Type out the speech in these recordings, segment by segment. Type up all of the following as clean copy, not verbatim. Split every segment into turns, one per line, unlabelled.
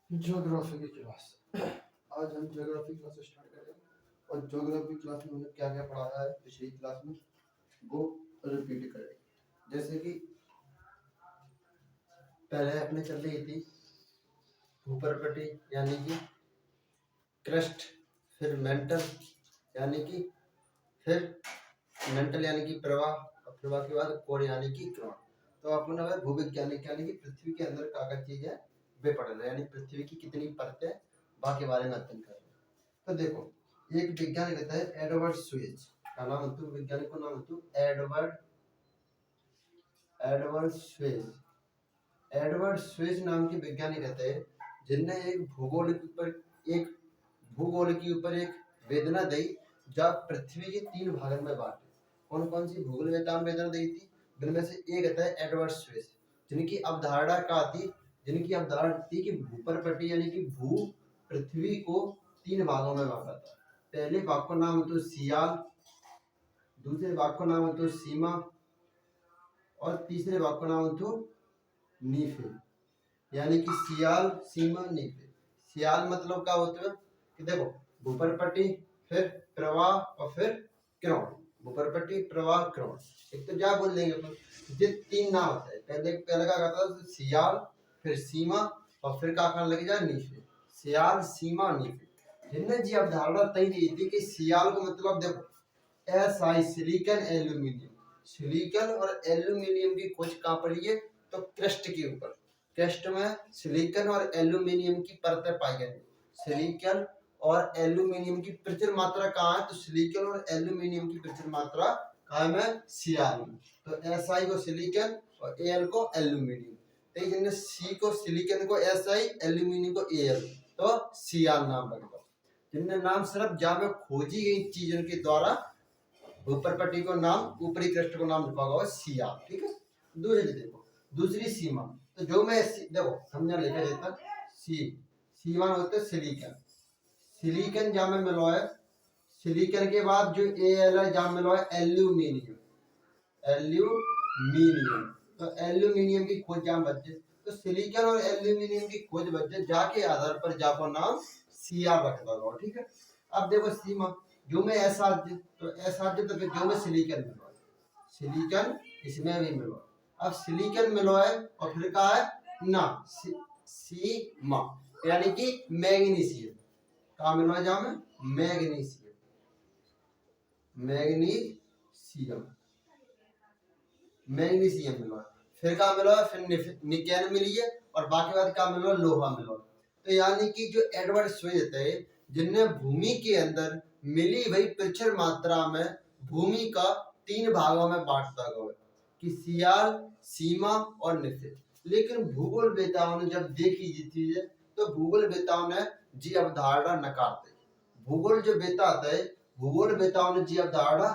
Geography की class. आज हम ज्योग्राफी क्लास स्टार्ट करें और ज्योग्राफी क्लास में हमने क्या क्या पढ़ाया है पिछली क्लास में वो रिपीट करें। जैसे कि पहले अपने चल रही थी ऊपरपट्टी यानी कि क्रस्ट, फिर मेंटल यानी कि फिर मेंटल यानी कि प्रवाह, और प्रवाह के बाद कोर यानी कि क्रॉन। तो अपन अगर भूवैज्ञानिक यानी कि पृथ्वी के अंदर क्या क्या चीज है वे पढ़ रहे हैं, यानी पृथ्वी की कितनी परतें बाकी बारे में अध्ययन कर रहे हैं। तो देखो एक वैज्ञानिक रहता है एडवर्ड स्वेज का नाम है, तो वैज्ञानिक को नाम है एडवर्ड स्वेज। एडवर्ड स्वेज नाम के वैज्ञानिक रहते हैं जिनने एक भूगोल के ऊपर एक वेदना दी जब पृथ्वी के 3 भागों में बांटे। कौन कौन सी भूगोल वेदना दी थी? जिनमें से एक रहता है एडवर्ड स्वेज, जिनकी अवधारणा क्या थी? जिनकी अवधारणा थी कि भूपरपट्टी यानी कि भू पृथ्वी को 3 भागों में बांटा था। पहले भाग का नाम है तो सियाल, दूसरे भाग का नाम है तो सीमा, और तीसरे भाग का नाम है तो नीफे। यानी कि सियाल, सीमा, नीफे। सियाल मतलब क्या होते हैं कि देखो भूपरपट्टी, फिर प्रवाह और फिर क्रॉन। भूपरपट्टी, प्रवाह, क्रॉन। एक तो क्या बोल देंगे अपन, ये 3 नाम होता है। पहले क्या कहता है सियाल, फिर सीमा और फिर क्या करने लगे जाए नीफे। सियाल, सीमा, नीफे। जिनने जी अवधारणा तय की थी कि सियाल को मतलब देखो SI सिलिकॉन एल्यूमिनियम, सिलिकॉन और एल्यूमिनियम की खोज कहाँ पर है? तो क्रस्ट के ऊपर। क्रस्ट में सिलिकॉन और एल्यूमिनियम की परतें पाई गई। सिलिकॉन और एल्यूमिनियम की प्रचुर मात्रा कहाँ है? तो सिलिकॉन और एल्यूमिनियम की प्रचुर मात्रा कहाँ में? सियाल में। तो SI को सिलिकॉन और Al को एल्यूमिनियम। तो जिनने सी को सिलिकॉन को SI, एल्यूमिनियम को Al, तो सियाल नाम रख दो। जिनने नाम सिर्फ जहाँ में खोजी गई चीजों के द्वारा ऊपरपट्टी को नाम, ऊपरी क्रस्ट को नाम लिखा हुआ सियाल। ठीक है। दूसरी देखो, दूसरी सीमा। तो जो मैं देखो समझा लिखा देता सीमा होता है सिलिकॉन। सिलिकॉन जहाँ में मिला है, सिलिकॉन के बाद जो Al है जहाँ मिला है एल्यूमिनियम, तो एल्यूमिनियम की खोज जहाँ बचे, तो सिलिकॉन और एल्यूमिनियम की खोज बचे जाके आधार पर जाको नाम सियाल रख दो। ठीक है। अब देखो सीमा, जो में ऐसा तो ऐसा तो फिर जो में सिलिकॉन मिला, सिलिकॉन इसमें भी मिला। अब सिलिकॉन मिला है और फिर कहा है ना सीमा यानी कि मैग्नीशियम। कहाँ मिला जहाँ में? मैग्नीशियम, मैग्नीशियम, मैग्नीशियम मिला। फिर क्या मिला? फिर निकेन मिली है और बाकी बात क्या मिला? लोहा मिला। तो यानी कि जो एडवर्ड स्वेज थे जिनने भूमि के अंदर मिली हुई प्रचुर मात्रा में भूमि का 3 भागों में बांटता गया कि सियाल, सीमा और निफे। लेकिन भूगोल वेताओं ने जब देखी ये चीजें तो भूगोल वेताओं ने जी अवधारणा नकार दी। भूगोल जो वेता है, भूगोल वेताओं ने जी अवधारणा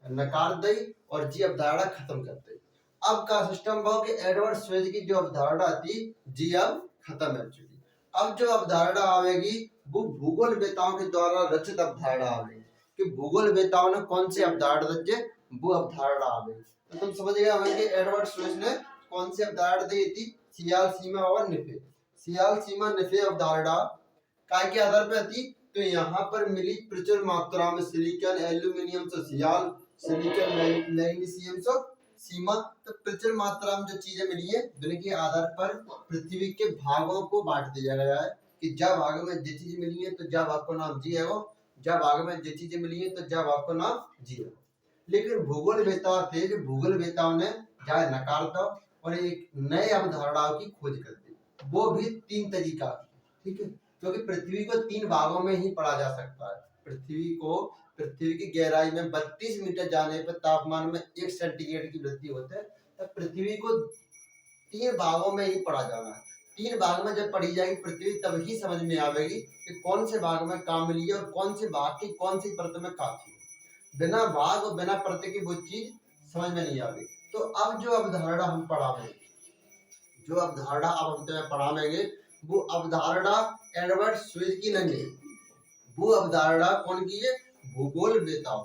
नकार दी और जी अवधारणा खत्म कर दी। अब का सिस्टम भाव कि एडवर्ड स्वेज की जो अवधारणा थी जी अब खत्म हो चुकी। अब जो अवधारणा आवेगी वो भूगोल वेताओं के द्वारा रचित अवधारणा आवेगी कि भूगोल वेताओं ने कौन सी अवधारणा रची, वो अवधारणा आवेगी। तो तुम समझ गए हमें कि एडवर्ड स्वेज ने कौन सी अवधारणा दी थी? सियाल, सीमा और निफे। सियाल, सीमा, निफे अवधारणा काय के आधार पर थी? तो यहाँ पर मिली प्रचुर मात्रा में सिलिकॉन, एल्यूमिनियम से सियाल, सिलिकॉन, मैग्नीशियम से सीमा। तो प्रचुर मात्रा में जो चीजें मिली है जिनके आधार पर पृथ्वी के भागों को बांट दिया गया है कि जा भाग में जो चीज मिली है तो जा भाग को नाम जी है वो, जा भाग में जो चीजें मिली है तो जा भाग को नाम जी है। लेकिन भूगोल वेता थे जो भूगोल वेताओं ने जा नकार दो और एक नए अवधारणाओं की खोज कर दी, वो भी 3 तरीका। ठीक है। क्योंकि पृथ्वी को 3 भागों में ही पढ़ा जा सकता है। पृथ्वी की गहराई में 32 मीटर जाने पर तापमान में 1 सेंटीग्रेड की वृद्धि होती है। तो पृथ्वी को 3 भागों में ही पढ़ा जाना है। 3 भाग में जब पढ़ी जाएगी पृथ्वी तब ही समझ में आवेगी कि कौन से भाग में काम मिली है और कौन से भाग की कौन सी परत में काम थी। बिना भाग और बिना परत की वो चीज समझ में नहीं आवेगी। तो अब जो अवधारणा हम पढ़ावेंगे, जो अवधारणा अब हम तुम्हें पढ़ावेंगे वो अवधारणा एडवर्ड स्वेज की नहीं है। वो अवधारणा कौन की है? भूगोल वेताओं।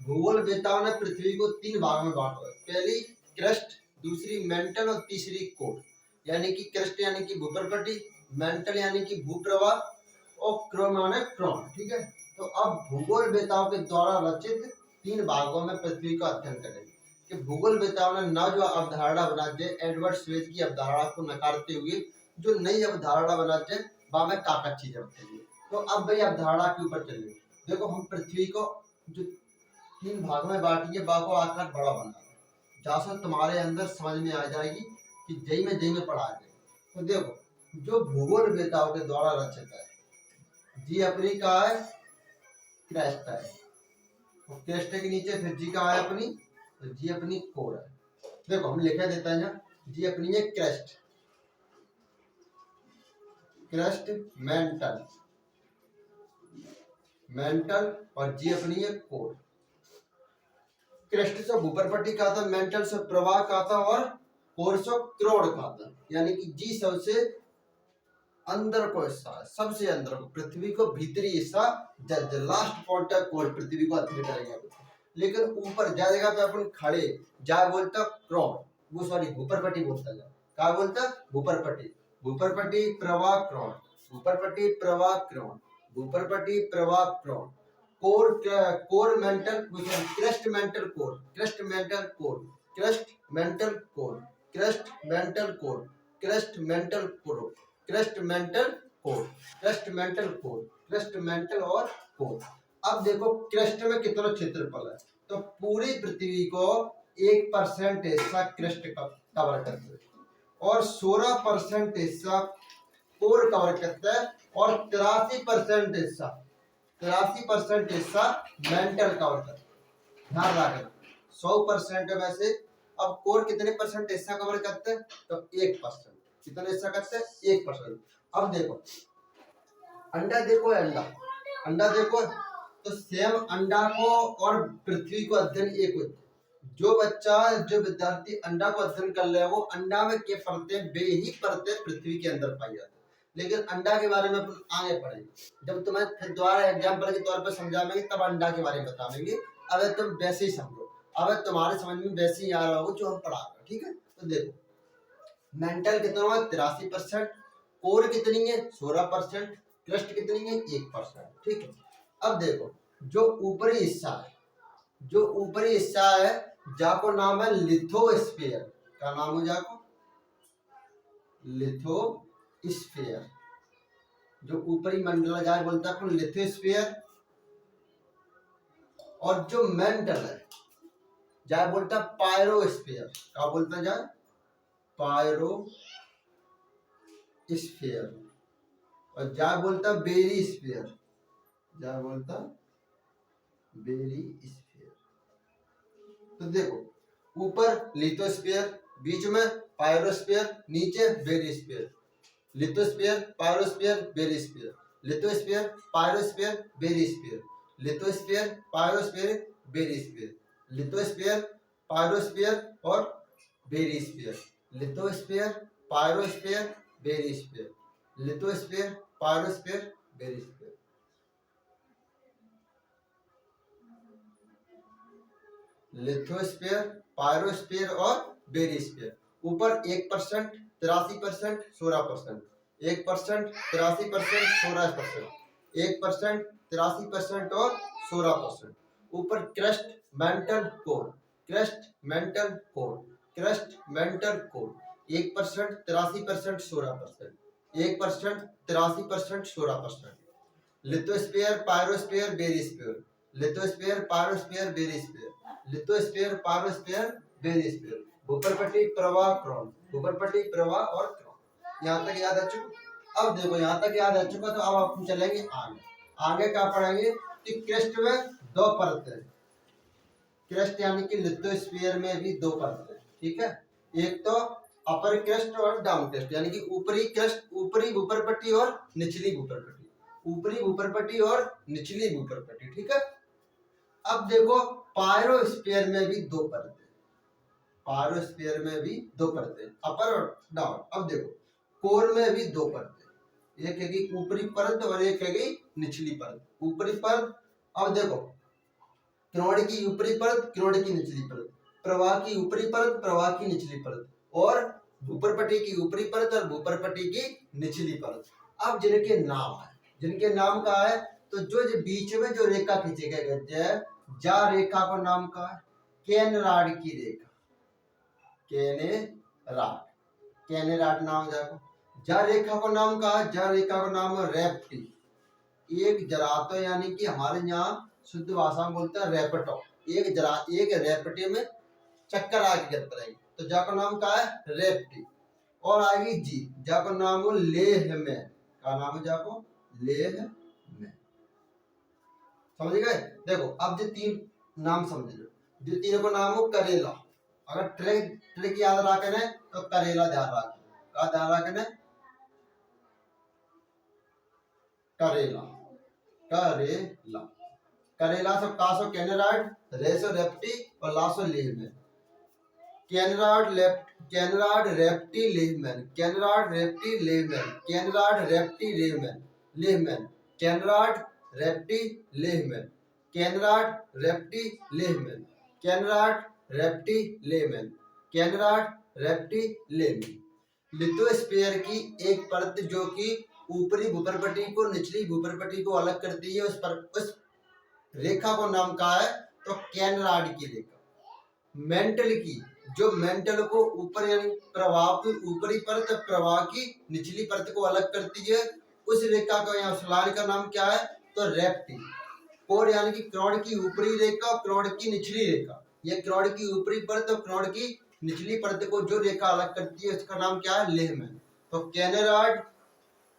भूगोल वेताओं ने पृथ्वी को 3 भागों में बांटा है। पहली क्रस्ट, दूसरी मेंटल और तीसरी कोर। यानी कि क्रस्ट यानी कि भूपरपट्टी, मेंटल यानी कि भूप्रवाह, और क्रो माने क्रोन। ठीक है, तो अब भूगोल वेताओं के द्वारा रचित 3 भागों में पृथ्वी का अध्ययन करेंगे कि भूगोल वेताओं ने नव जो अवधारणा बनाते एडवर्ड स्वेज की अवधारणा को नकारते हुए जो नई अवधारणा बनाते वहां में काकत चीजें होती है। तो अब भाई अवधारणा के ऊपर चलिए। देखो हम पृथ्वी को जो 3 भाग में बांटिए, बाको आकार बड़ा बना जहाँ से तुम्हारे अंदर समझ में आ जाएगी कि जई में पढ़ा जाए। तो देखो जो भूगोल वेताओं के द्वारा रचित है, जी अपनी का है क्रेस्ट है, और क्रेस्ट के नीचे फिर जी का है अपनी, तो जी अपनी कोर है। देखो हम लिखा देते हैं ना, जी अपनी है क्रेस्ट, क्रेस्ट मेंटल, मेंटल, और जी अपनी है कोर। क्रेस्ट से भूपरपट्टी का था, मेंटल से प्रवाह का था, और कोर से क्रोड का था। यानी कि जी सबसे अंदर को हिस्सा है, सबसे अंदर को, पृथ्वी को भीतरी हिस्सा, लास्ट पॉइंट है कोर, पृथ्वी को अध्ययन करेंगे। लेकिन ऊपर जा जगह पे अपन खड़े जा बोलता क्रोड, वो सॉरी भूपरपट्टी बोलता है, क्या बोलता भूपरपट्टी, भूपरपट्टी प्रवाह क्रोड, भूपरपट्टी प्रवाह क्रोड, भूपरपट्टी प्रवाह क्रोड, core core mantle, crust mantle core, crust mantle core, crust mantle core, crust mantle core, crust mantle core, crust mantle core, crust mantle core, crust mantle और कोर। अब देखो क्रेस्ट में कितना क्षेत्रफल है, तो पूरी पृथ्वी को 1% हिस्सा क्रेस्ट कवर करते हैं, और 16% हिस्सा कोर कवर करता है, और 83% हिस्सा, 83% हिस्सा मेंटल कवर करता है। ध्यान रखना 100% में से अब कोर कितने परसेंट हिस्सा कवर करते हैं, तो 1%। कितना हिस्सा करते हैं, 1%। अब देखो अंडा, देखो अंडा, अंडा देखो, तो सेम अंडा को और पृथ्वी को अध्ययन एक होता है। जो बच्चा, जो विद्यार्थी अंडा को अध्ययन कर ले, वो अंडा में क्या परतें, वे ही परतें पृथ्वी के अंदर पाई जाती है। लेकिन अंडा के बारे में अपन आगे पढ़ेंगे, जब तुम्हें फिर दोबारा एग्जाम्पल के तौर पर समझाएंगे तब अंडा के बारे में बताएंगे। अगर तुम वैसे ही समझो, अगर तुम्हारे समझ में वैसे ही आ रहा हो जो हम पढ़ा रहे, ठीक है। तो देखो मेंटल कितना हुआ 83%, कोर कितनी है 16%, क्रेस्ट कितनी है 1%। ठीक है, अब देखो जो ऊपरी हिस्सा है, जो ऊपरी हिस्सा है जाको नाम है लिथोस्फीयर। क्या नाम है जाको, लिथोस्फीयर। जो ऊपरी मंडल है जाए बोलता है लिथोस्फीयर, और जो मेंटल है जाए बोलता है पायरोस्फीयर। क्या बोलता है जाए, पायरोस्फीयर, और जा बोलता बेरी स्फीयर, जा बोलता बेरी स्फीयर। तो देखो ऊपर लिथोस्फीयर, बीच में पायरोस्फीयर, नीचे barysphere, lithosphere pyrosphere barysphere, lithosphere pyrosphere barysphere, lithosphere pyrosphere barysphere, lithosphere pyrosphere और barysphere, lithosphere pyrosphere barysphere, lithosphere pyrosphere barysphere. Lithosphere, pyrosphere और berry sphere. ऊपर 1%, 83%, 16%, 1%, 83%, 16%, 1%, 83% और 16%। ऊपर crust mantle core, crust mantle core, crust mantle core, 1%, 83%, 16%, 1%, 83%, 16%। Lithosphere pyrosphere barysphere, lithosphere pyrosphere barysphere, lithosphere pyrosphere barysphere. भूपरपट्टी प्रवाह क्रोन, भूपरपट्टी प्रवाह और crown. यहाँ तक याद आ चुका। अब देखो यहाँ तक याद आ चुका, तो अब अपन चलेंगे आगे। आगे क्या पढ़ेंगे कि क्रेस्ट में 2 परतें, क्रेस्ट यानी कि लिथोस्फीयर में भी 2 परतें। ठीक है, एक तो अपर क्रेस्ट और डाउन क्रेस्ट, यानी कि ऊपरी क्रेस्ट, ऊपरी भूपरपट्टी और निचली भूपरपट्टी, ऊपरी भूपरपट्टी और निचली भूपरपट्टी। ठीक है, अब देखो पायरोस्फीयर में भी 2 परतें, पायरोस्फीयर में भी 2 परतें, अपर और डाउन। अब देखो कोर में भी 2 परतें, एक है ऊपरी परत और एक है निचली परत। ऊपरी परत, अब देखो क्रोड की ऊपरी परत, क्रोड की निचली परत, प्रवाह की ऊपरी परत, प्रवाह की निचली परत, और भूपरपट्टी की ऊपरी परत और भूपरपट्टी की निचली परत। अब जिनके नाम है, जिनके नाम का है, तो जो बीच में जो रेखा खींची गई है, जा रेखा को नाम का है केनराड की रेखा, केनेराड, केनेराड नाम जाको। जा रेखा को नाम का है, जा रेखा को नाम है रेप्टी। एक जरातो यानी कि हमारे यहाँ शुद्ध भाषा में बोलते हैं रेपटो, एक रेपटे में चक्कर आगे गिरते रहेंगे, तो जा का नाम का है रेप्टी। और आगे जी, जा का नाम हो लेह में, का नाम है जा को लेह में, समझ गए। देखो अब जो तीन नाम समझ लो, जो तीनों को नाम हो करेला, अगर ट्रिक याद रखने तो करेला ध्यान रखना, का ध्यान रखने, करेला, करेला, करेला सब कासो केनराड, रेसो रेप्टी और लासो लेहमैन। केनराड लेफ्ट, Conrad Repetti Lehmann, Conrad Repetti Lehmann, Conrad Repetti Lehmann, Lehmann, Conrad Repetti Lehmann, Conrad Repetti Lehmann, Conrad Repetti Lehmann, Conrad Repetti Lehmann. Lithosphere की एक परत जो कि ऊपरी भूपरपट्टी को निचली भूपरपट्टी को अलग करती है, उस रेखा को नाम का है तो केनराड की रेखा। मेंटल की, जो मेंटल को ऊपर यानी प्रवाह की ऊपरी परत प्रवाह की निचली परत को अलग करती है, उस रेखा का या उस लाइन का नाम क्या है तो रेप्टी। कोर यानी कि क्रोड की ऊपरी रेखा और क्रोड की निचली रेखा, ये क्रोड की ऊपरी परत और क्रोड की निचली परत को जो रेखा अलग करती है उसका नाम क्या है लेहमैन। तो केनराड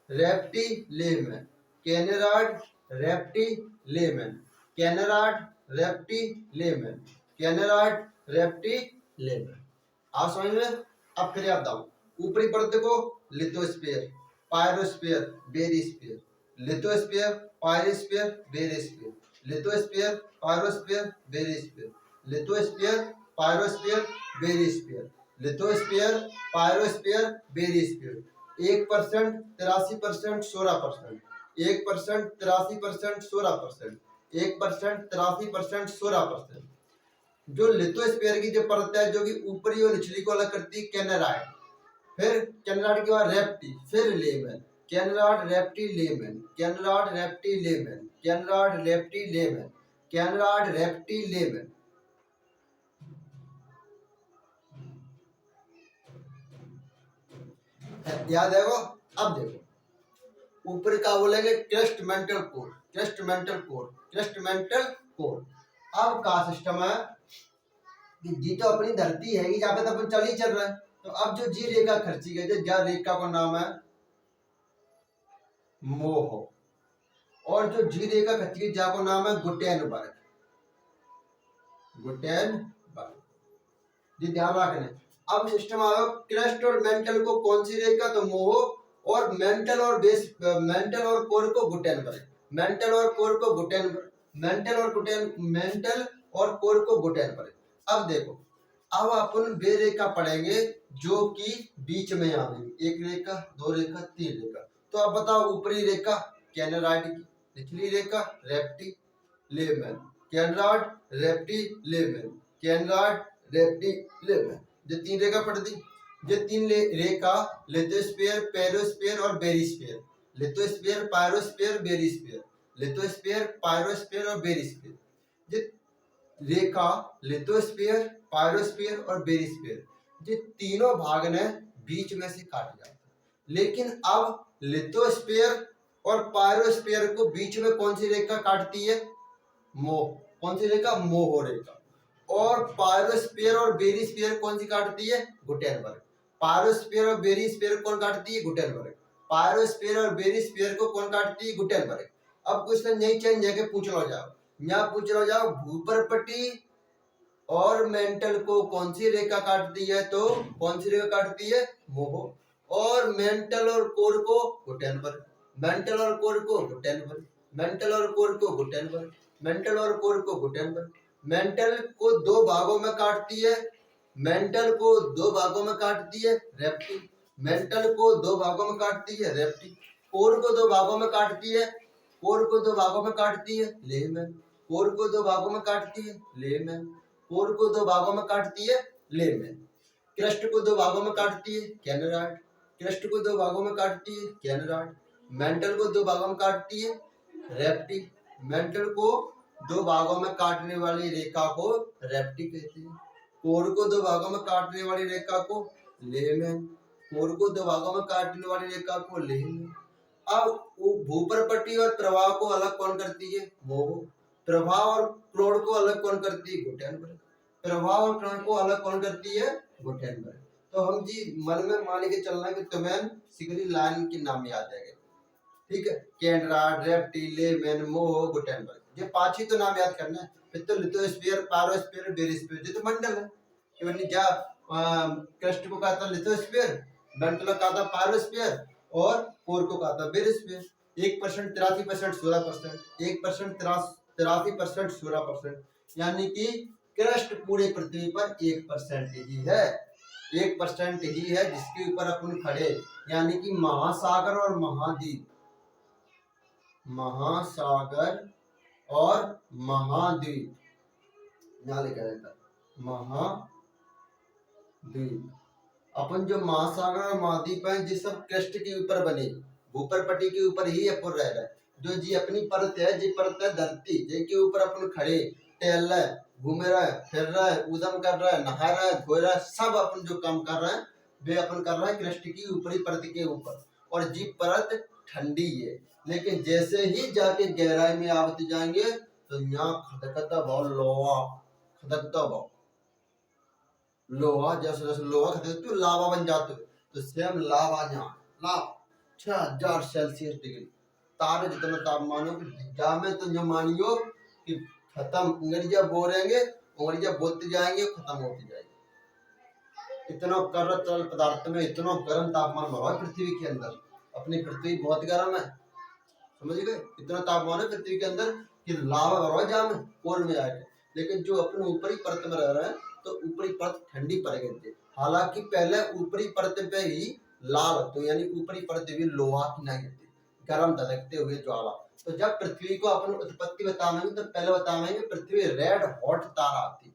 Repetti Lehmann, Conrad Repetti Lehmann, Conrad Repetti Lehmann, Conrad Repetti Lehman. आप समझ में। अब फिर आप बताओ, ऊपरी परत को lithosphere, pyrosphere, barysphere, lithosphere, pyrosphere, barysphere, lithosphere, pyrosphere, barysphere, lithosphere, pyrosphere, barysphere, lithosphere, pyrosphere, barysphere. 1%, 83%, 16%, 1%, 83%, 16%, 1%, 83%, 16%। जो लिथोस्फीयर की जो परत है जो कि ऊपरी और निचली को अलग करती है केनराड, फिर केनराड के बाद रेप्टी, फिर Lehmann, Conrad Repetti Lehmann, Conrad Repetti Lehmann, Conrad Repetti Lehmann, Conrad Repetti Lehmann. याद है वो। अब देखो ऊपर का बोलेंगे crust mantle core, crust mantle core, crust mantle core. अब का सिस्टम है कि जी तो अपनी धरती है कि जहाँ पे तो अपन चल ही चल रहा है, तो अब जो जी रेखा खर्ची गई है, जा रेखा का नाम है मोह, और जो जी रेखा खर्ची गई जा को नाम है गुटेनबर्ग, गुटेनबर्ग। जी ध्यान रखने। अब सिस्टम आया क्रस्ट और मेंटल को कौन सी रेखा तो मोह, और मेंटल और बेस, मेंटल और कोर को गुटेनबर्ग, मेंटल और कोर को गुटेनबर्ग, मेंटल और कोर को गुटेनबर्ग। अब देखो, अब अपन बे रेखा पढ़ेंगे जो कि बीच में आवेगी, एक रेखा, दो रेखा, तीन रेखा। तो अब बताओ ऊपरी रेखा केनराड की, निचली रेखा रेप्टी Lehmann, Conrad Repetti Lehmann, Conrad Repetti layman. जो तीन रेखा पढ़ दी, जो तीन रेखा लिथोस्फीयर, पेरोस्फीयर और बेरिस्फीयर, lithosphere, pyrosphere, barysphere, lithosphere, pyrosphere और बेरिस्फीयर। जो रेखा लिथोस्फीयर, पायरोस्फीयर और बेरिस्फीयर, ये तीनों भाग ने बीच में से काट जाते हैं। लेकिन अब लिथोस्फीयर और पायरोस्फीयर को बीच में कौन सी रेखा काटती है? मोह। कौन सी रेखा? मोह रेखा। और पायरोस्फीयर और बेरिस्फीयर कौन सी काटती है? गुटेनबर्ग। पायरोस्फीयर और बेरिस्फीयर कौन काटती है? गुटेनबर्ग। पायरोस्फीयर और बेरिस्फीयर को कौन काटती है? गुटेनबर्ग। अब क्वेश्चन यही चेंज है कि पूछ लो जाओ, यहाँ पूछ लो जाओ भूपरपट्टी और मेंटल को कौन सी रेखा काटती है? तो कौन सी रेखा काटती है? मोह। और मेंटल और कोर को गुटेनबर्ग, मेंटल और कोर को गुटेनबर्ग, मेंटल और कोर को गुटेनबर्ग, मेंटल और कोर को गुटेनबर्ग। मेंटल को दो भागों में काटती है, मेंटल को दो भागों में काटती है रेप्टी, मेंटल को दो भागों में काटती है रेप्टी। कोर को दो भागों में काटती है, कोर को दो भागों में काटती है लेमैन, कोर को दो भागों में काटती है लेमैन, कोर को दो भागों में काटती है लेमैन। क्रस्ट को दो भागों में काटती है कैनल रॉड, क्रस्ट को दो भागों में काटती है कैनल रॉड, मेंटल को दो भागों में काटती है रेप्टी, मेंटल को दो भागों में काटने वाली रेखा को रेप्टी कहते हैं, कोर को दो भागों में काटने वाली रेखा को लेमेन, कोर को दो भागों में काटने वाली रेखा को लेमेन। अब वो भूपरपट्टी और प्रवाह को अलग कौन करती है मोह, प्रवाह और क्रोड को अलग कौन करती है गुटेनबर्ग, प्रवाह और क्रोड को अलग कौन करती है गुटेनबर्ग। तो हम जी मन में मान के चलना कि तुम्हें सिगरी लाइन के नाम याद है, ठीक है, केनराड, रेप्टी, लेमेन, मोह, गुटेनबर्ग, ये पांच ही तो नाम याद करना है। फिर तो लिथोस्फीयर, पायरोस्फीयर, बेरिस्फीयर, ये तो मंडल है। इवन जा क्रस्ट को कहता लिथोस्फीयर, मेंटल को कहता पायरोस्फीयर और कोर को कहता बेरिस्फीयर। 1% 83% 16%, 1% 83% 16%, यानी कि क्रस्ट पूरे पृथ्वी पर 1% ही है, 1% ही है जिसके ऊपर अपन खड़े, यानी कि महासागर और महाद्वीप, महासागर और महाद्वीप, यहाँ लिखा रहता महाद्वीप। अपन जो महासागर और महाद्वीप है जिस सब क्रस्ट के ऊपर बने, भूपरपट्टी के ऊपर ही अपन रह रहे हैं। जो जी अपनी परत है, जी परत है धरती, जिनके ऊपर अपन खड़े टहल रहे, घूम रहा है, फिर रहा है, उदम कर रहा है, नहा रहा है, धो रहा है, सब अपन जो काम कर रहे हैं वे अपन कर रहे हैं क्रस्ट की ऊपरी परत के ऊपर। और जी परत ठंडी है, लेकिन जैसे ही जाके गहराई में आते जाएंगे तो यहाँ खदकता भाव लोहा, खदकता भाव लोहा, जैसे जैसे लोहा खदकते तो लावा बन जाते, तो सेम लावा यहाँ लावा 6000 सेल्सियस डिग्री तारे जितना तापमान हो जामे, तो जो मानियो कि खत्म, उंगलियां बोरेंगे, उंगलियां बोलते जाएंगे, खत्म होती जाएगी। इतना कर तरल पदार्थ में इतना गर्म तापमान बढ़ा है पृथ्वी के अंदर, अपनी पृथ्वी बहुत गर्म है, समझ गए, इतना तापमान है पृथ्वी के अंदर कि लावा भरवा जाम कोल में आएगा। लेकिन जो अपने ऊपरी परत में रह रहे हैं तो ऊपरी परत ठंडी पड़ गई थी, हालांकि पहले ऊपरी परत पे ही लाल, तो यानी ऊपरी परत भी लोहा की नहीं गिरती, गर्म धधकते हुए ज्वाला। तो जब पृथ्वी को अपन उत्पत्ति बताएंगे तो पहले बताएंगे पृथ्वी रेड हॉट तारा आती,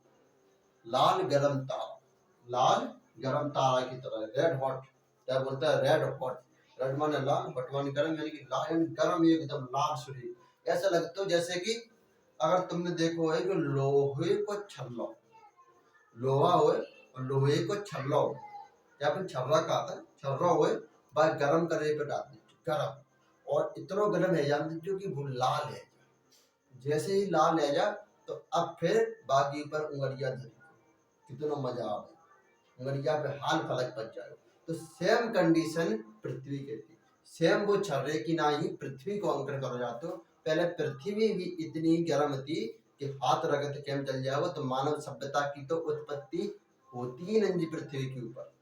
लाल गरम तारा, लाल गरम तारा की तरह रेड हॉट, क्या बोलता है रेड हॉट, रेड माने लाल, हॉट माने गरम, यानी कि लाल गरम एकदम लाल सूर्य, ऐसा लगता है जैसे कि अगर तुमने देखो है कि लोहे को छल्ला, लोहा हो और लोहे को छल्ला हो, या फिर छर्रा का आता है, छर्रा हो बाय गरम करे पे डाल दीजिए गरम, और इतना गरम है जान दीजिए कि वो लाल है, जैसे ही लाल है जा तो अब फिर बाकी पर उंगलियां धरी, कितना मजा आ गया, उंगलियां पे हाल फलक पड़ जाए। तो सेम कंडीशन पृथ्वी के थी, सेम वो छर्रे की ना ही पृथ्वी को अंकन करो जाते हो। पहले पृथ्वी भी इतनी गर्म थी कि हाथ रगत केम जल जाएगा, तो मानव सभ्यता की तो उत्पत्ति होती ही नहीं पृथ्वी के ऊपर,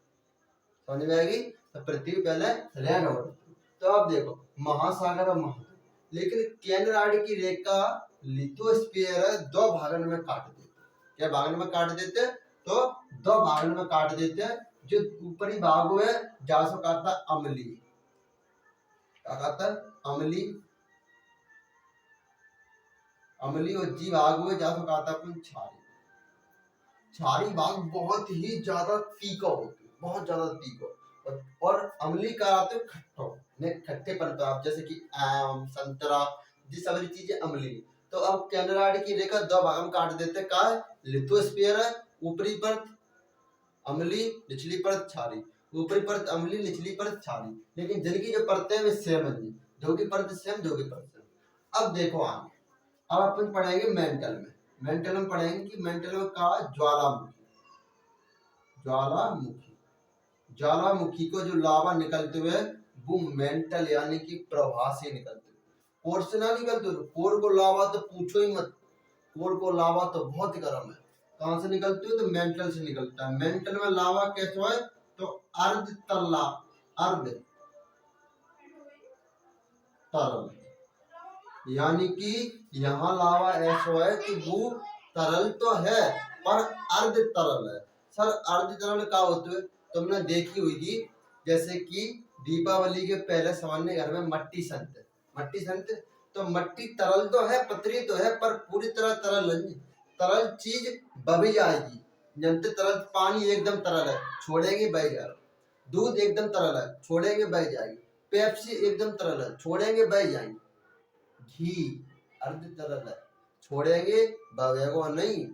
समझ में आएगी। तो पृथ्वी पहले रेड हो रही थी। तो अब देखो महासागर और महाद्वीप, लेकिन केनराड की रेखा लिथोस्फीयर दो भागन में काट देते, क्या भागन में काट देते, तो दो भागन में काट देते हैं। जो ऊपरी भाग है जहाँ से कहता अम्ली, क्या कहता है अम्ली, अम्ली, और जी भाग हुए जहाँ से कहता अपन क्षारी, क्षारी भाग बहुत ही ज्यादा तीखा होते, बहुत ज्यादा तीखा, और अम्ली का आते हैं खट्टा, खट्टे पर आप जैसे कि आम, संतरा, ये सारी चीजें अम्ली। तो अब केनराड की रेखा दो भाग में काट देते, का लिथोस्फीयर है, ऊपरी परत अम्ली, निचली परत क्षारी, ऊपरी परत अम्ली, निचली परत क्षारी, लेकिन जिनकी जो परतें हैं वे सेम है, दो की परत सेम, दो की परत सेम। अब देखो आगे, अब अपन पढ़ेंगे मेंटल में, मेंटल में पढ़ेंगे कि मेंटल में का ज्वालामुखी, ज्वालामुखी, ज्वालामुखी को जो लावा निकलते हुए वो मेंटल यानी कि प्रवाह से निकलते, कोर से ना निकलते, कोर को लावा तो पूछो ही मत, कोर को लावा तो बहुत गर्म है, कहां से निकलते हो तो मेंटल से निकलता है। मेंटल में लावा कैसे है, तो अर्ध तल्ला, अर्ध तरल, यानी कि यहाँ लावा ऐसा है कि वो तरल तो है पर अर्ध तरल है। सर अर्ध तरल क्या होते है, तुमने देखी हुई, जैसे कि दीपावली के पहले सामान्य घर में मट्टी सनते, मट्टी सनते, तो मट्टी तरल तो है, पतली तो है, पर पूरी तरह तरल नहीं, तरल चीज बभी जाएगी, जनते तरल, पानी एकदम तरल है, छोड़ेंगे बह जाएगा। दूध एकदम तरल है, छोड़ेंगे बह जाएगी। पेप्सी एकदम तरल है, छोड़ेंगे बह जाएंगे। घी अर्ध तरल है, छोड़ेंगे बहेगा नहीं।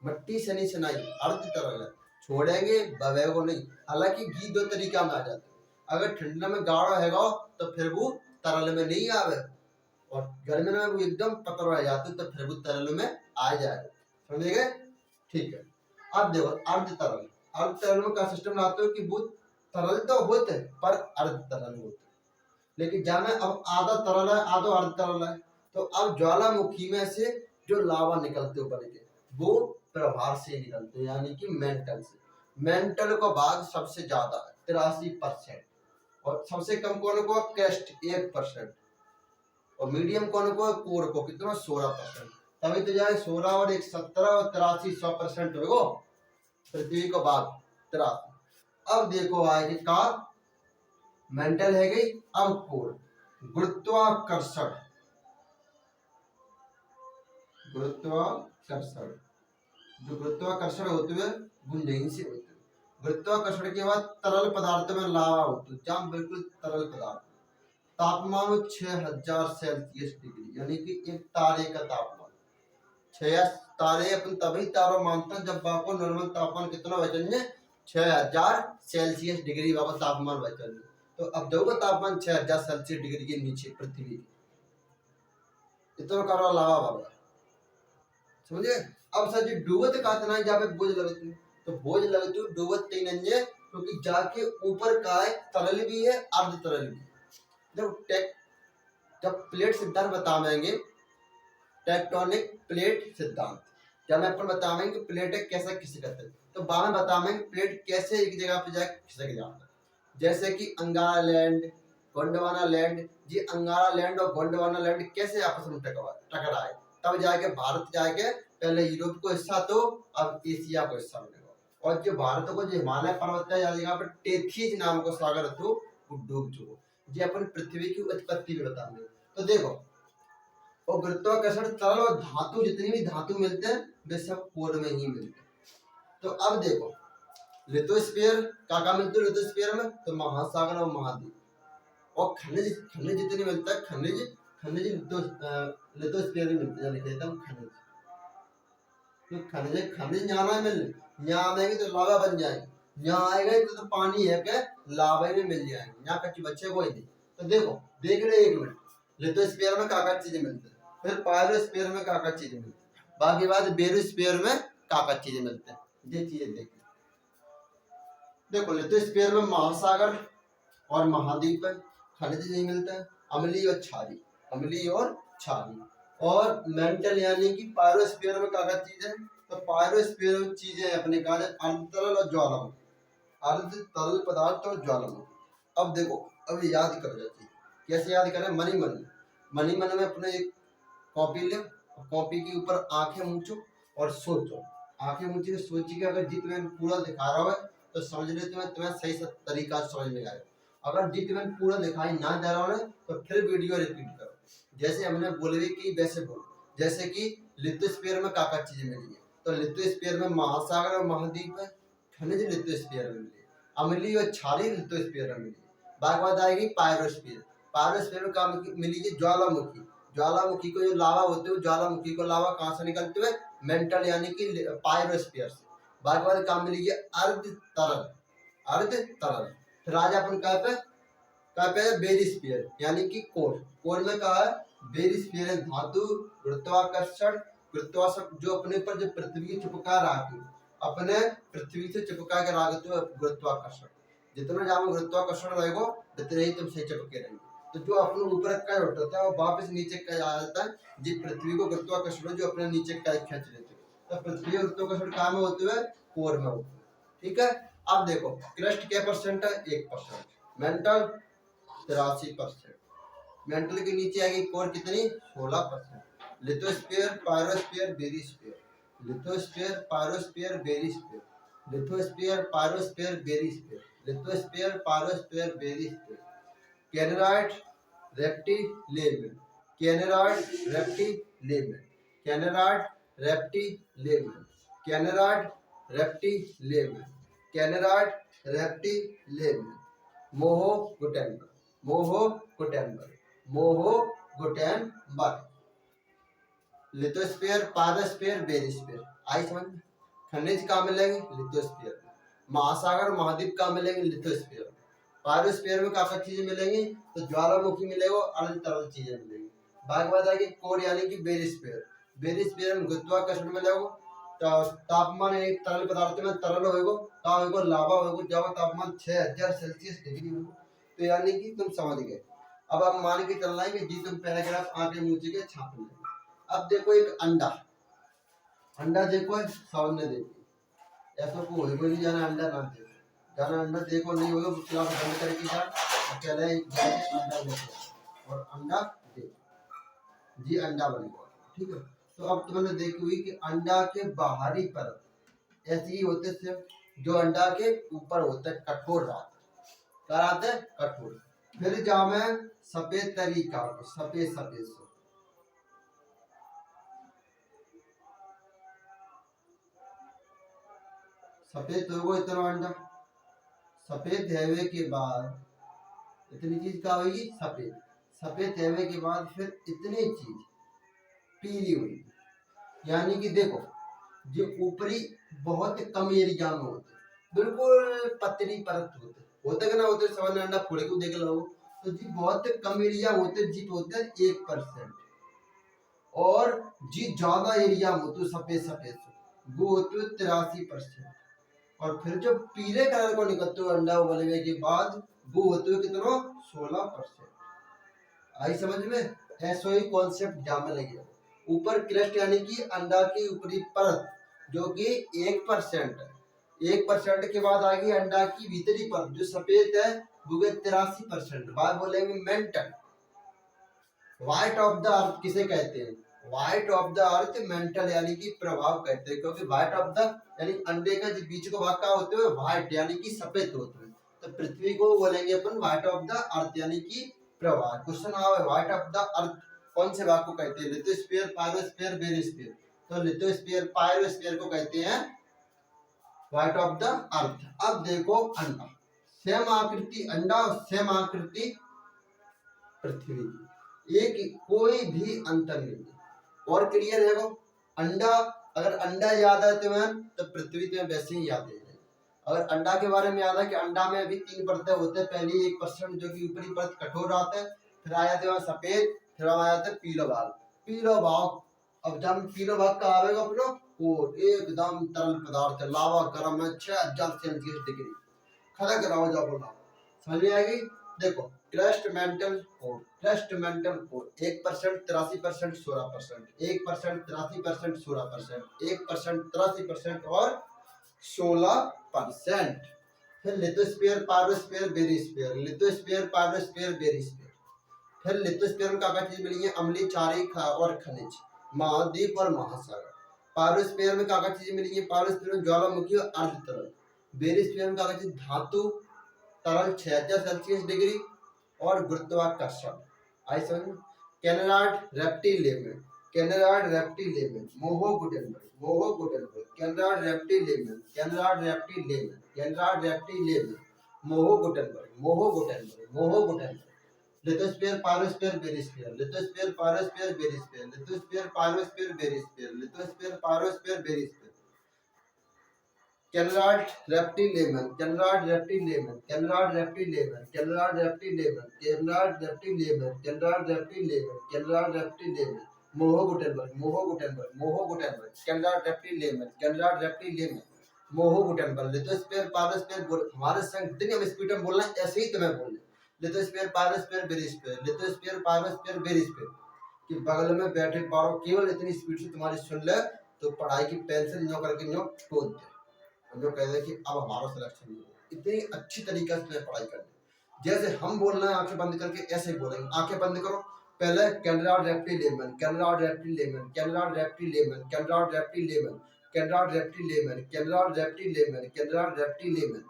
मट्टी सनी सनाई अर्ध तरल है, छोड़ेंगे बहेगा नहीं। हालांकि घी दो तरीका में आ जाता है, अगर ठंडा में गाढ़ा हैगा तो फिर वो तरल में नहीं आवे, और गर्मी में वो एकदम पतला रह जाते तो फिर वो तरल में आ जाए। समझ गए? ठीक है। अब देखो अर्ध तरल, अर्ध तरल में क्या सिस्टम लाते हो कि वो तरल तो होते हैं पर अर्ध तरल होते, लेकिन जहाँ में अब आधा तरल है आधा अर्ध तरल है, तो अब ज्वालामुखी में से जो लावा निकलते ऊपर के वो प्रभार से निकलते, यानी कि मेंटल से। मेंटल का भाग सबसे ज्यादा है 83%, और सबसे कम कौन को? क्रस्ट 1%, और मीडियम कौन को? कोर को। कितना? 16%। तभी तो जाए 16 और 1 17 और 83 100% होगा पृथ्वी का भाग 83। अब देखो आगे का मेंटल है गई। अब कोर, गुरुत्वाकर्षण, गुरुत्वाकर्षण, जो गुरुत्वाकर्षण होते हुए गुंजन से होते हुए, गुरुत्वाकर्षण के बाद तरल पदार्थ में लावा होती है, जहाँ बिल्कुल तरल पदार्थ, तापमान 6000 सेल्सियस डिग्री, यानी कि एक तारे का तापमान। 6 तारे अपन तभी तारा मानते हैं जब बाको नॉर्मल तापमान कितना बचेंगे? 6000 सेल्सियस डिग्री बाबा तापमान बचेंगे। तो अब देखो तापमान 6000 सेल्सियस डिग्री के नीचे पृथ्वी इतना करो लावा बाबा, समझे? अब सर जी डूबत का इतना जहाँ पे बोझ लगती है, तो बोझ लगती है डूबत तीन अंजे, क्योंकि जाके ऊपर का है तरल भी है अर्ध तरल भी। जब प्लेट सिद्धांत बताएंगे, टेक्टोनिक प्लेट सिद्धांत, जब मैं अपन बताएंगे प्लेट कैसे खिसक करते, तो बाद में बताएंगे प्लेट कैसे एक जगह पे जाके खिसक जाता है। जैसे कि अंगारा लैंड, गोंडवाना लैंड, जी अंगारा लैंड और गोंडवाना लैंड कैसे आपस में टकराए, तब जाके भारत जाके पहले यूरोप को हिस्सा तो अब एशिया को हिस्सा मिलेगा। और जो भारत को जो हिमालय पर्वत है या जगह पर टेथीज नाम को सागर तो वो डूब चुको, ये अपन पृथ्वी की उत्पत्ति में बताएंगे। तो देखो, और गुरुत्वाकर्षण तरल और धातु, जितनी भी धातु मिलते हैं वे सब कोर में ही मिलते हैं। तो अब देखो लिथोस्फीयर का मिलते हैं लिथोस्फीयर में, तो महासागर और महाद्वीप, और खनिज, खनिज जितने मिलता है खनिज, खनिज लिथोस्फीयर में मिलते हैं। लिख देता हूँ खनिज, तो खनिज, खनिज यहाँ मिल, यहाँ आएंगे तो लावा बन जाएंगे, यहाँ आएगा तो पानी है क्या लावा में मिल जाएंगे, यहाँ कच्चे बच्चे कोई नहीं। तो देखो देख रहे एक मिनट, लिथोस्फीयर में क्या चीजें मिलती है, फिर पायरोस्फीयर में क्या चीजें मिलती है, बाकी बात बेरोस्फीयर में क्या चीजें मिलते हैं, ये चीजें देखिए। देखो लिथोस्फीयर में महासागर और महाद्वीप है, खनिज नहीं मिलता है, अम्लीय और क्षारीय, अम्लीय और क्षारीय। और मेंटल यानी कि पायरोस्फीयर में क्या चीज है, तो पायरोस्फीयर में चीजें अपने कहा जाए अर्ध तरल और ज्वालामुखी, अर्ध तरल पदार्थ और ज्वालामुखी। अब देखो अब याद कर जाती है, कैसे याद करें? मनी मन, मनी मन में अपने एक कॉपी ले, कॉपी के ऊपर आंखें मूंचो और सोचो, आंखें मूंची के सोची के अगर जित में पूरा दिखा रहा है तो समझ ले तुम्हें सही तरीका समझ में आएगा। अगर जित में पूरा दिखाई ना दे रहा है तो फिर वीडियो रिपीट करो, जैसे हमने बोले कि वैसे बोलो। जैसे कि लिथोस्फीयर में क्या चीजें मिली है, तो लिथोस्फीयर में महासागर और महाद्वीप है, खनिज लिथोस्फीयर में मिली, अम्लीय और क्षारीय लिथोस्फीयर में मिली। बात आएगी पायरोस्फीयर, पायरोस्फीयर में क्या मिली है? ज्वालामुखी, ज्वालामुखी को जो लावा होते हैं, ज्वालामुखी को लावा कहाँ से निकलते हुए? मेंटल यानी कि पायरोस्फीयर से। बाद काम मिली है अर्ध तरल, अर्ध तरल। फिर आज अपन कहाँ पे बेरिस्फीयर यानी कि कोर, कोर में कहा है बेरिस्फीयर है धातु, गुरुत्वाकर्षण, गुरुत्वाकर्षण जो अपने पर जो पृथ्वी की चिपका रखी, अपने पृथ्वी से चिपका के रखते हो गुरुत्वाकर्षण, जितना ज्यादा गुरुत्वाकर्षण रहेगा उतने ही तुम सही चिपके रहेंगे। तो जो अपने ऊपर का उठता है वो वापस नीचे का आ जाता है, जिस पृथ्वी को गुरुत्वाकर्षण जो अपने नीचे का खींच लेते हैं, तो पृथ्वी गुरुत्वाकर्षण कहाँ में होते हुए? कोर में होते हैं। ठीक है। अब देखो क्रस्ट क्या परसेंट है? 1%, मेंटल 83%, मेंटल के नीचे आएगी कोर कितनी? 16%, lithosphere, pyrosphere, barysphere, lithosphere, pyrosphere, barysphere, lithosphere, pyrosphere, barysphere, lithosphere, pyrosphere, barysphere, Conrad, Repetti Lehmann, Conrad, Repetti Lehmann, Conrad, Repetti Lehmann, Conrad, Repetti Lehmann, Conrad Repetti Lehmann, Moho Gutenberg, Moho Gutenberg, Moho Gutenberg. Lithosphere, pyrosphere, barysphere. आई समझ में? खनिज कहाँ मिलेंगे? Lithosphere में। महासागर महाद्वीप कहाँ मिलेंगे? लिथोस्फीयर में। पायरोस्फीयर में क्या चीजें मिलेंगी? तो ज्वालामुखी मिलेगा, अन्य तरल चीजें मिलेंगी। बाकी बात आएगी कोर यानी कि बेरिस्फीयर। बेरिस्फीयर में गुरुत्वाकर्षण मिलेगा, तापमान एक तरल पदार्थ में तरल होएगा, का होएगा? लावा होएगा, जब तापमान 6000 सेल्सियस डिग्री होगा। तो यानी कि तुम समझ गए। अब आप मान के चलना है कि जी तुम पैराग्राफ आगे नीचे के छाप लेंगे। अब देखो एक अंडा, अंडा देखो सामने देखो, ऐसा को होएगा नहीं जाना अंडा ना देखो, जाना अंडा देखो नहीं होगा, क्लास बंद करके जा अकेले अंडा देखो और अंडा देखो जी, अंडा बनेगा। ठीक है, तो अब तुमने देखी हुई कि अंडा के बाहरी परत ऐसे ही होते थे, जो अंडा के ऊपर होता है कठोर रात, क्या रात है? कठोर। फिर जामे सफेद तरीका, सफेद सफेद से सफेद होगा इतना अंडा, सफेद हैवे के बाद इतनी चीज क्या होगी? सफेद। सफेद हैवे के बाद फिर इतनी चीज पीली हुई, यानी कि देखो जो ऊपरी बहुत कम एरिया में होते, बिल्कुल पतली परत होते कि ना होते, सवाल अंडा फोड़ के देख लो, तो जी बहुत कम एरिया होते, जी होते हैं 1%, और जी ज्यादा एरिया में होते सफेद सफेद वो होते 83%, और फिर जो पीले कलर को निकलते हुए अंडा उबलने के बाद वो होते हुए कितना? 16%। आई समझ में? ऐसा ही कॉन्सेप्ट जामे लगे। ऊपर क्रस्ट यानी कि अंडा की ऊपरी परत जो कि 1% है, 1% के बाद आएगी अंडा की भीतरी परत जो सफेद है, वो 83%। बाद बोलेंगे mental, white of the earth किसे कहते हैं? White of the earth mental यानी कि प्रभाव कहते हैं, क्योंकि व्हाइट ऑफ द यानी अंडे का जो बीच को भाग का होते हुए व्हाइट यानी कि सफेद होते हैं, तो पृथ्वी को बोलेंगे अपन व्हाइट ऑफ द अर्थ यानी कि प्रभाव। क्वेश्चन आवे व्हाइट ऑफ द अर्थ कौन से भाग को कहते हैं? Lithosphere, pyrosphere, बेरिस्फीयर। तो लिथोस्फीयर पायरोस्फीयर को कहते हैं व्हाइट ऑफ द अर्थ। अब देखो अंडा, सेम आकृति अंडा और सेम आकृति पृथ्वी, एक कोई भी अंतर नहीं। और क्लियर है वो? अंडा, अगर अंडा याद है तुम्हें तो पृथ्वी तुम्हें वैसे ही याद है। अगर अंडा के बारे में याद है कि अंडा में भी 3 परतें होते हैं, पहली 1% जो कि ऊपरी परत कठोर आता है, फिर आया था सफेद, फिर आया था पीला भाग। पीला भाग, अब जब पीला भाग का आवेगा अपना और एकदम तरल पदार्थ, लावा गर्म है 6000 सेल्सियस डिग्री, खड़ा कराओ जाओ बोला, समझ में आएगी? देखो crust mantle code, crust mantle code 1% 83% 16%, 1% 83% 16%, 1% 83% और 16%। फिर lithosphere, pyrosphere, barysphere, lithosphere, pyrosphere, बेरिस्फीयर। फिर लिथोस्फीयर में क्या चीज मिली है? अम्लीय, क्षारीय और खनिज, महाद्वीप और महासागर। पायरोस्फीयर में क्या चीज मिली है? पायरोस्फीयर में ज्वालामुखी और अर्ध तरल। बेरिस्फीयर में क्या चीज? धातु, तरल 6000 सेल्सियस डिग्री और गुरुत्वाकर्षण। आई समझ? Conrad Repetti Lehmann, Conrad Repetti Lehmann, Moho Gutenberg, Moho Gutenberg, Conrad Repetti Lehmann, Conrad Repetti Lehmann, Conrad Repetti Lehmann, Moho Gutenberg, Moho Gutenberg, Moho Gutenberg. Lithosphere, pyrosphere, barysphere, lithosphere, pyrosphere, barysphere, lithosphere, pyrosphere, barysphere, lithosphere, pyrosphere, barysphere. Conrad Repetti Lehmann, Conrad Repetti Lehmann, Conrad Repetti Lehmann, Conrad Repetti Lehmann, Conrad Repetti Lehmann, Conrad Repetti Lehmann, Conrad Repetti Lehmann, Moho Gutenberg, Moho Gutenberg, Moho Gutenberg, Conrad Repetti Lehmann, Conrad Repetti Lehmann, Moho Gutenberg. Lithosphere, pyrosphere, हमारे संग दिन हम speed में बोलना है, ऐसे ही तुम्हें बोलना है। Lithosphere, pyrosphere, barysphere, lithosphere, pyrosphere, बेरिस्फीयर, कि बगल में बैठे पारो केवल इतनी स्पीड से तुम्हारी सुन ले तो पढ़ाई की पेंसिल न्यो करके न्यो तोड़ दे, जो कहते हैं कि अब हमारा सिलेक्शन नहीं होगा। इतनी अच्छी तरीके से पढ़ाई करनी, जैसे हम बोल रहे हैं आंखें बंद करके ऐसे ही बोलेंगे। आंखें बंद करो, पहले Conrad Repetti Lehmann, Conrad Repetti Lehmann, Conrad Repetti Lehmann, Conrad Repetti Lehmann, Conrad Repetti Lehmann, Conrad Repetti Lehmann, Conrad Repetti Lehmann,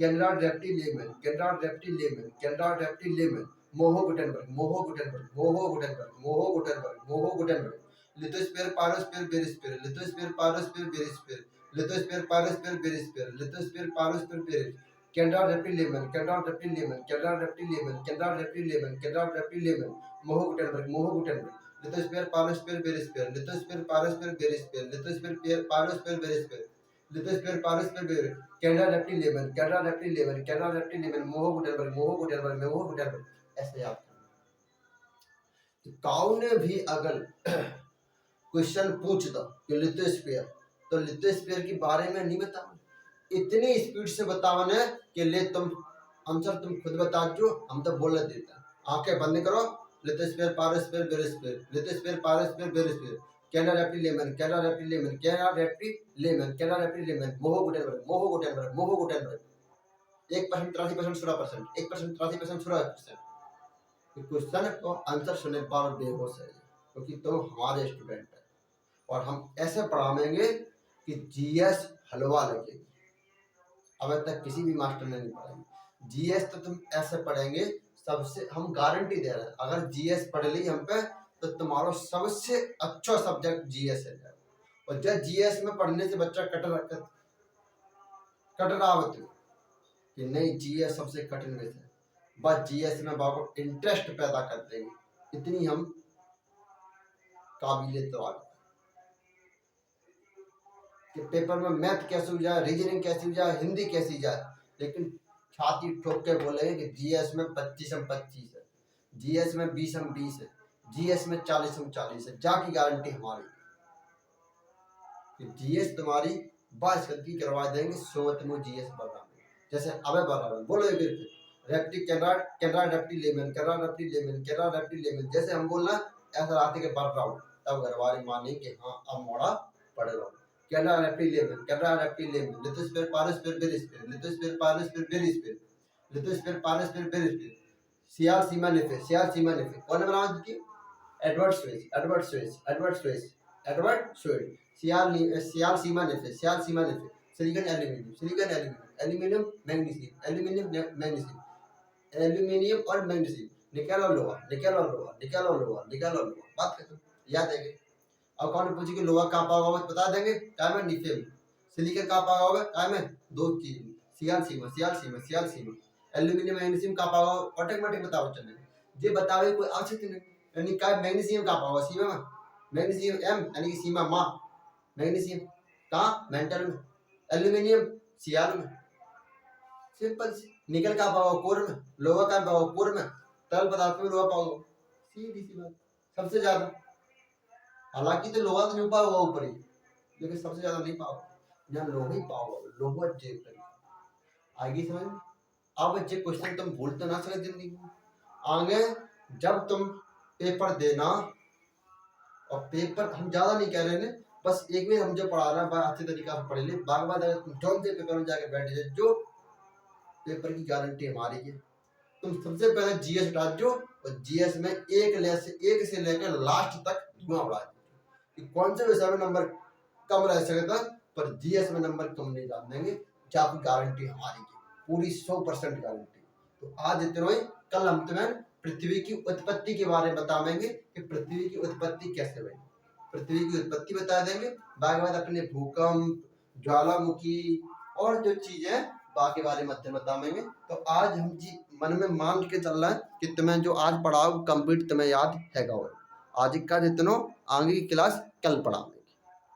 Conrad Repetti Lehmann, Conrad Repetti Lehmann, Conrad Repetti Lehmann, Moho Gutenberg, Moho Gutenberg, Moho Gutenberg, Moho Gutenberg, Moho Gutenberg. Lithosphere, pyrosphere, barysphere, lithosphere, pyrosphere, barysphere, lithosphere pyrosphere barysphere lithosphere pyrosphere barysphere Conrad Repetti Lehmann Conrad Repetti Lehmann Conrad Repetti Lehmann Conrad Repetti Lehmann Conrad Repetti Lehmann Moho Gutenberg lithosphere pyrosphere barysphere lithosphere pyrosphere barysphere lithosphere pyrosphere barysphere lithosphere pyrosphere barysphere Conrad Repetti Lehmann Conrad Repetti Lehmann Conrad Repetti Lehmann Moho Gutenberg ऐसे याद करना। तो काऊ ने भी अगर question पूछ दो कि लिथोस्फीयर, तो लिथोस्फीयर के बारे में नहीं बताओ, इतनी स्पीड से बताओ ना कि ले तुम आंसर तुम खुद बता जो, हम तो बोल देता। आंखें बंद करो, lithosphere pyrosphere barysphere lithosphere pyrosphere बेरिस्फीयर कैंड्रा Repetti Lehmann Conrad Repetti Lehmann Conrad Repetti Lehmann Conrad Repetti Lehmann Moho Gutenberg 1% 83% 16% 1% 83% 16%। Question को आंसर सुनने पर बेहोश है क्योंकि तुम हमारे स्टूडेंट है और हम ऐसे पढ़ाएंगे कि जीएस हलवा लगेगी। अब तक किसी भी मास्टर ने नहीं पढ़ाई जीएस, तो तुम ऐसे पढ़ेंगे सबसे, हम गारंटी दे रहे हैं अगर जीएस पढ़ ली हम पे तो तुम्हारा सबसे अच्छा सब्जेक्ट जीएस है। और जब जीएस में पढ़ने से बच्चा कट रहा होती कि नहीं जीएस सबसे कठिन विषय है, बस जीएस में बाबू इंटरेस्ट पैदा कर देंगे, इतनी हम काबिलियत तो कि पेपर में मैथ कैसे हो जाए, रीजनिंग कैसी हो जाए, हिंदी कैसी जाए, लेकिन छाती ठोक के बोलेंगे कि जीएस में 25 हम 25 है, जीएस में 20 हम 20 है, जीएस में 40 हम 40 है। जाकी गारंटी हमारी कि जीएस तुम्हारी बस गलती करवा देंगे। सोच में जीएस बढ़ा जैसे अबे बढ़ा बोलो एक रेप्टी कैंड्रा रेप्टिलियम कैंड्रा रेप्टिलियम कैंड्रा रेप्टिलियम, जैसे हम बोलना ऐसा रात के बढ़ रहा हूँ, तब घरवाली माने कि हाँ अब मोड़ा पढ़ रहा हूँ। कैंड्रा रेप्टिलियम lithosphere pyrosphere barysphere lithosphere pyrosphere barysphere lithosphere pyrosphere बेरिस्फीयर सियाल सीमा नेफे कौन बना दी? एडवर्ड स्वेज सियाल सीमा नेफे सिलिकॉन एल्यूमिनियम मैग्नीशियम और मैग्नीशियम निकल और लोहा बात खत्म, याद है। और कौन पूछे कि लोहा कहाँ पाओगे बता देंगे, क्या में नीचे में। सिलिकॉन कहाँ पाओगे, क्या में दो चीज सियाल सीमा एल्यूमिनियम मैग्नीशियम कहाँ पाओगे ऑटोमेटिक बताओ चले जे बतावे कोई आवश्यक नहीं। यानी क्या मैग्नीशियम कहाँ पाओगे सीमा में, मैग्नीशियम एम यानी कि सीमा माँ, मैग्नीशियम कहाँ मेंटल में, एल्यूमिनियम सियाल में, सिंपल। निकल कहाँ पाओगे कोर में, लोहा कहाँ पाओगे कोर में, तरल पदार्थ में लोहा पाओगे, सीधी सी बात। सबसे ज्यादा हालांकि तो लोहा तो नहीं पाओगे ऊपर ही, लेकिन सबसे ज्यादा नहीं पाओगे, यहाँ लोहा ही पाओगे, लोहा जेब आगे समझ। अब बच्चे क्वेश्चन तुम भूलते ना सके जिंदगी में आगे, जब तुम पेपर देना, और पेपर हम ज्यादा नहीं कह रहे हैं, बस एक भी हम जो पढ़ा रहे हैं अच्छे तरीका से पढ़ ले, बार बार अगर तुम जौन से पेपर में जाके बैठे जाए, जो पेपर की गारंटी हमारी है। तुम सबसे पहले जीएस हटा दो और जीएस में एक से लेकर लास्ट तक धुआं उड़ा दो। कौन से विषय में नंबर कम रह सकता, पर जीएस में नंबर कम नहीं डाल देंगे, आपकी गारंटी हमारी है, पूरी 100% गारंटी। तो आज इतना ही, कल हम तुम्हें पृथ्वी की उत्पत्ति के बारे में बताएंगे कि पृथ्वी की उत्पत्ति कैसे हुई, पृथ्वी की उत्पत्ति बता देंगे। बाद अपने भूकंप, ज्वालामुखी और जो चीजें बाकी बारे में बताएंगे। तो आज हम जी मन में मान के चल रहा है कि तुम्हें जो आज पढ़ाओ कंप्लीट तुम्हें याद है। आज का जितना आगे की क्लास कल पढ़ाओगे।